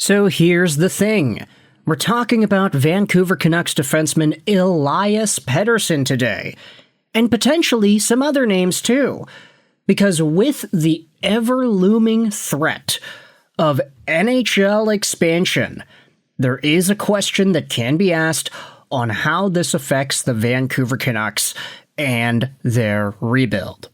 So here's the thing. We're talking about Vancouver Canucks defenseman Elias Pettersson today. And potentially some other names too. Because with the ever-looming threat of NHL expansion, there is a question that can be asked on how this affects the Vancouver Canucks and their rebuild.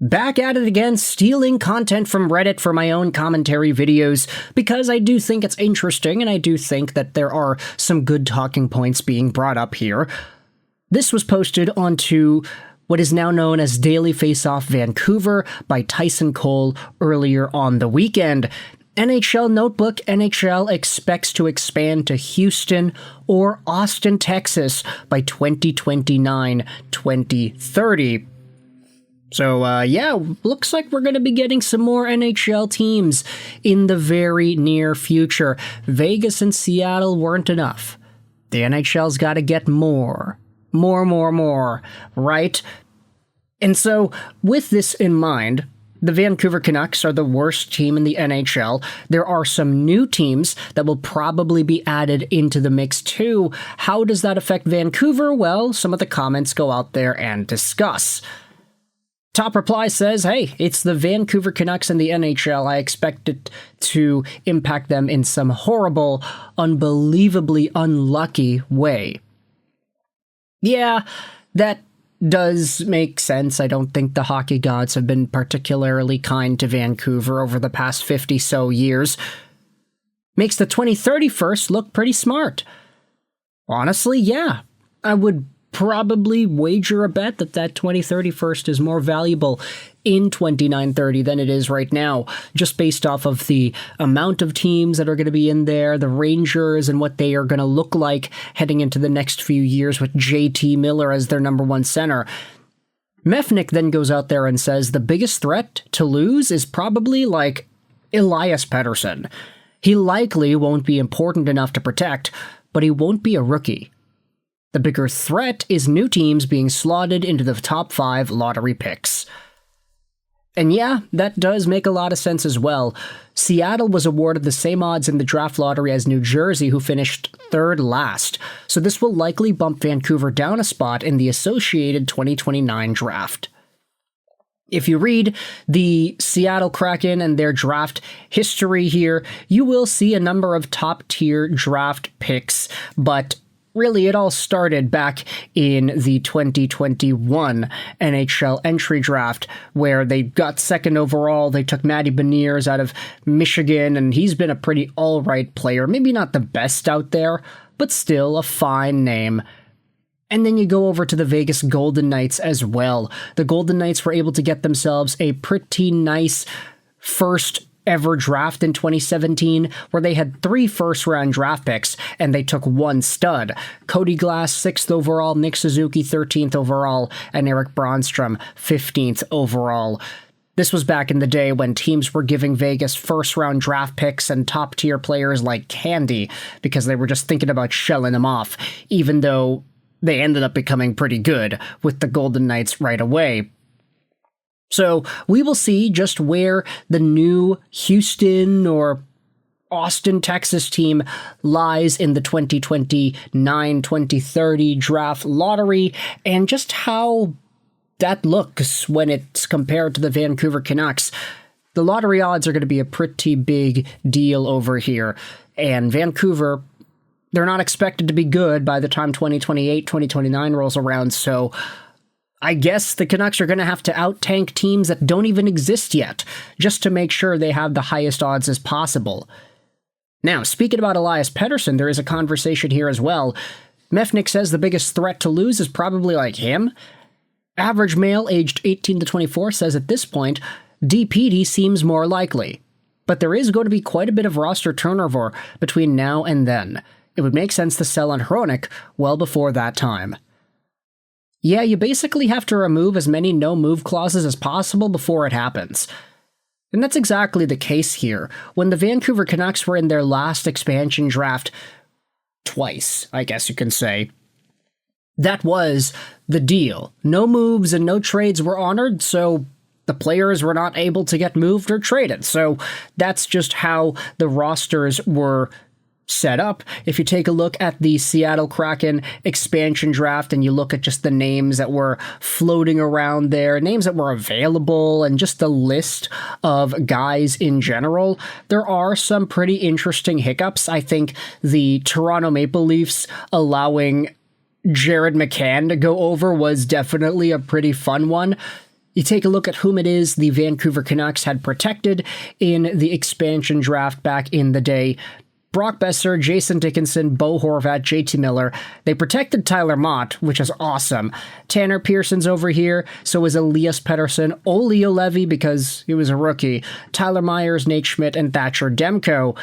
Back at it again, stealing content from Reddit for my own commentary videos, because I do think it's interesting and I do think that there are some good talking points being brought up here. This was posted onto what is now known as Daily Faceoff Vancouver by Tyson Cole earlier on the weekend. NHL Notebook: NHL expects to expand to Houston or Austin, Texas by 2029-2030. So, looks like we're going to be getting some more NHL teams in the very near future. Vegas and Seattle weren't enough. The NHL's got to get more, right? And so, with this in mind, the Vancouver Canucks are the worst team in the NHL. There are some new teams that will probably be added into the mix too. How does that affect Vancouver? Well, some of the comments go out there and discuss. Top reply says, hey, it's the Vancouver Canucks and the NHL. I expect it to impact them in some horrible, unbelievably unlucky way. Yeah, that does make sense. I don't think the hockey gods have been particularly kind to Vancouver over the past 50-so years. Makes the 2031st look pretty smart. Honestly, yeah. I would probably wager a bet that 2031st is more valuable in 29-30 than it is right now, just based off of the amount of teams that are going to be in there, the Rangers, and what they are going to look like heading into the next few years with JT Miller as their number one center. Mefnik then goes out there and says the biggest threat to lose is probably like Elias Pettersson. He likely won't be important enough to protect, but he won't be a rookie. The bigger threat is new teams being slotted into the top 5 lottery picks. And yeah, that does make a lot of sense as well. Seattle was awarded the same odds in the draft lottery as New Jersey, who finished third last, so this will likely bump Vancouver down a spot in the associated 2029 draft. If you read the Seattle Kraken and their draft history here, you will see a number of top-tier draft picks, but really, it all started back in the 2021 NHL Entry Draft, where they got second overall. They took Matty Beniers out of Michigan, and he's been a pretty all-right player. Maybe not the best out there, but still a fine name. And then you go over to the Vegas Golden Knights as well. The Golden Knights were able to get themselves a pretty nice first ever draft in 2017, where they had 3 first-round draft picks, and they took 1 stud. Cody Glass, 6th overall, Nick Suzuki, 13th overall, and Eric Bronstrom, 15th overall. This was back in the day when teams were giving Vegas first-round draft picks and top-tier players like candy, because they were just thinking about shelling them off, even though they ended up becoming pretty good with the Golden Knights right away. So we will see just where the new Houston or Austin, Texas team lies in the 2029-2030 draft lottery, and just how that looks when it's compared to the Vancouver Canucks. The lottery odds are going to be a pretty big deal over here, and Vancouver, they're not expected to be good by the time 2028-2029 rolls around, so I guess the Canucks are going to have to out-tank teams that don't even exist yet, just to make sure they have the highest odds as possible. Now, speaking about Elias Pettersson, there is a conversation here as well. Mefnik says the biggest threat to lose is probably like him. Average male aged 18 to 24 says at this point, D-Petey seems more likely. But there is going to be quite a bit of roster turnover between now and then. It would make sense to sell on Hronek well before that time. Yeah, you basically have to remove as many no-move clauses as possible before it happens. And that's exactly the case here. When the Vancouver Canucks were in their last expansion draft, twice, I guess you can say, that was the deal. No moves and no trades were honored, so the players were not able to get moved or traded. So that's just how the rosters were set up. If you take a look at the Seattle Kraken expansion draft and you look at just the names that were floating around there, names that were available, and just the list of guys in general, there are some pretty interesting hiccups. I think the Toronto Maple Leafs allowing Jared McCann to go over was definitely a pretty fun one. You take a look at whom it is the Vancouver Canucks had protected in the expansion draft back in the day. Brock Besser, Jason Dickinson, Bo Horvat, JT Miller. They protected Tyler Mott, which is awesome. Tanner Pearson's over here. So is Elias Pettersson, Olli Juolevi because he was a rookie, Tyler Myers, Nate Schmidt, and Thatcher Demko.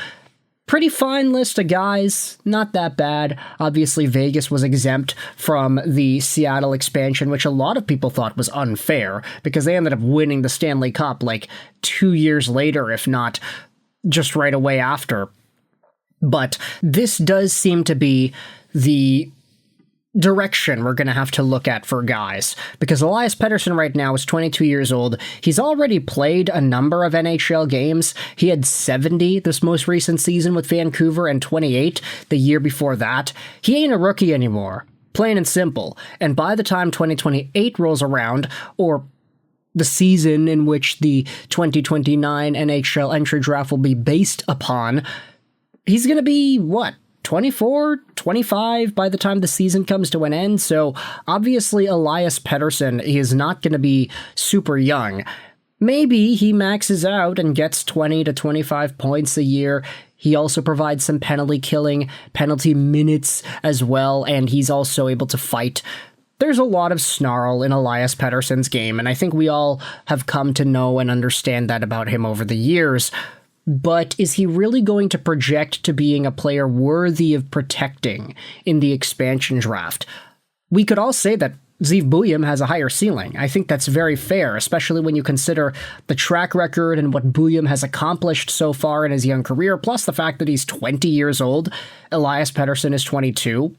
Pretty fine list of guys, not that bad. Obviously, Vegas was exempt from the Seattle expansion, which a lot of people thought was unfair because they ended up winning the Stanley Cup like 2 years later, if not just right away after. But this does seem to be the direction we're going to have to look at for guys, because Elias Pettersson right now is 22 years old. He's already played a number of NHL games. He had 70 this most recent season with Vancouver and 28 the year before that. He ain't a rookie anymore, plain and simple. And by the time 2028 rolls around, or the season in which the 2029 NHL Entry Draft will be based upon, he's going to be, 24, 25 by the time the season comes to an end. So obviously Elias Pettersson is not going to be super young. Maybe he maxes out and gets 20 to 25 points a year. He also provides some penalty killing, penalty minutes as well, and he's also able to fight. There's a lot of snarl in Elias Pettersson's game, and I think we all have come to know and understand that about him over the years. But is he really going to project to being a player worthy of protecting in the expansion draft? We could all say that Zeev Buium has a higher ceiling. I think that's very fair, especially when you consider the track record and what Buium has accomplished so far in his young career, plus the fact that he's 20 years old. Elias Pettersson is 22.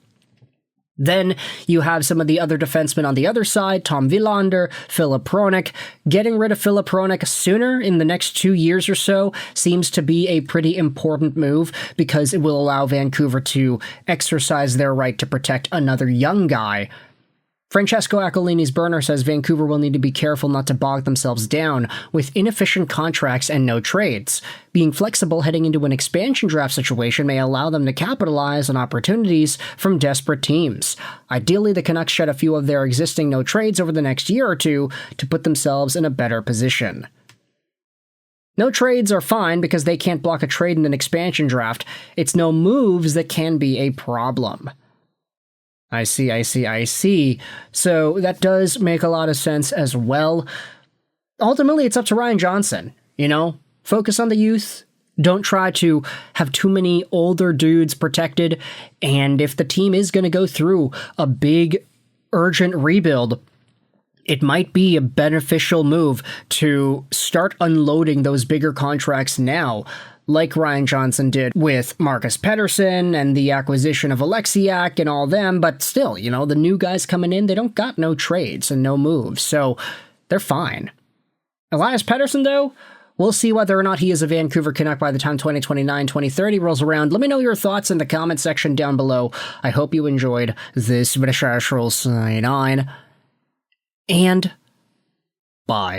Then you have some of the other defensemen on the other side, Tom Willander, Filip Hronek. Getting rid of Filip Hronek sooner in the next 2 years or so seems to be a pretty important move because it will allow Vancouver to exercise their right to protect another young guy. Francesco Accolini's burner says Vancouver will need to be careful not to bog themselves down with inefficient contracts and no trades. Being flexible heading into an expansion draft situation may allow them to capitalize on opportunities from desperate teams. Ideally, the Canucks shed a few of their existing no trades over the next year or two to put themselves in a better position. No trades are fine because they can't block a trade in an expansion draft. It's no moves that can be a problem. I see. So that does make a lot of sense as well. Ultimately, it's up to Ryan Johnson, Focus on the youth. Don't try to have too many older dudes protected. And if the team is going to go through a big, urgent rebuild, it might be a beneficial move to start unloading those bigger contracts now, like Ryan Johnson did with Marcus Pettersson and the acquisition of Alexiak and all them, but still, the new guys coming in, they don't got no trades and no moves, so they're fine. Elias Pettersson, though, we'll see whether or not he is a Vancouver Canuck by the time 2029-2030 rolls around. Let me know your thoughts in the comment section down below. I hope you enjoyed this Sign on, and bye.